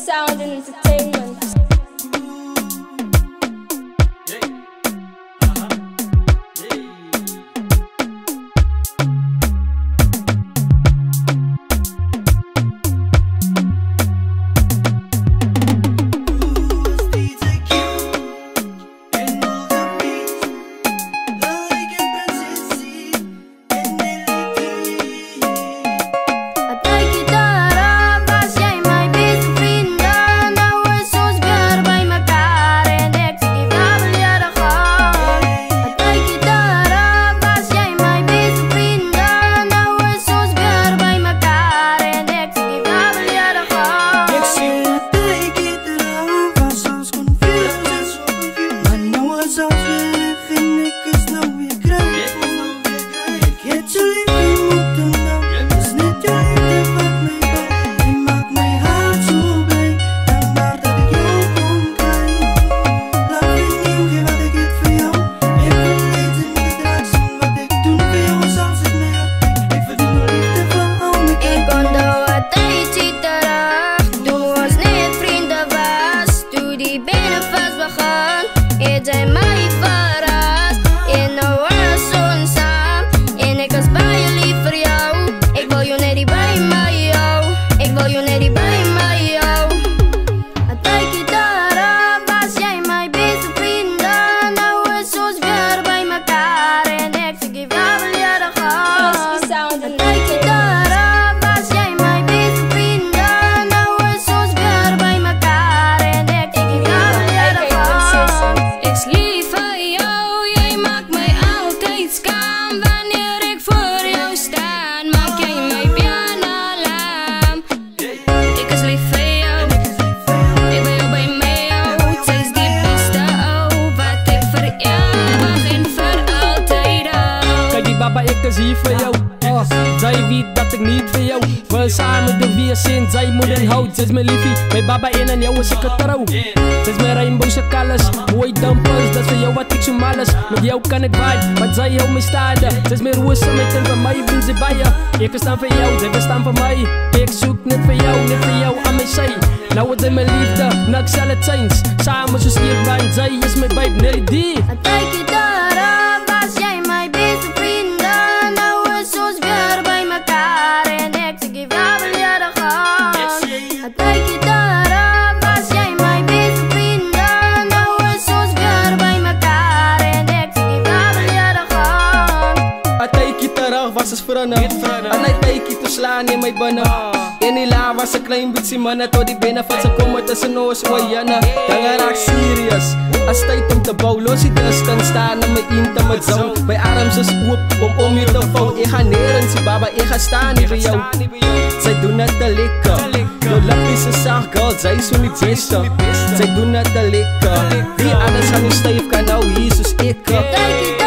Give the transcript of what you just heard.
Sound and entertainment. Ik is hier voor jou. Zij weet dat ik niet voor jou wil samen de weer zijn. Zij moet een hout. Zij is mijn liefie, mijn baba in en jou is ik het trouw. Zij is mijn rainbowse colors, mooie dumpels. Dat is voor jou wat ik zo mal is. Met jou kan ik vibe, want zij houdt mij staande. Zij is mijn roze met en van mij ben ze bij je. Ik staan voor jou, zij staan voor mij. Ik zoek net voor jou aan mij zij. Nou het is mijn liefde, niks zal het zijn. Samen zo stier want zij is mijn vibe, nee die. Was es vrienden en hij teekje te slaan in mijn binnen. In die la was een klein beetje mannen tot die binnen van ze komen tussen ons oorjannen. Dan raak ik serious, als tijd om te bouwen. Los die distance staan en mijn intimate zone. Mijn arms is oop om je te vouwen. Ik ga neer en zie baba, ik ga staan hier bij jou. Zij doen het te lekker. Jouw lapjes is zacht girl, zij is zo niet beste. Zij doen het te lekker. Wie anders aan je stijf kan nou hier zoals ik.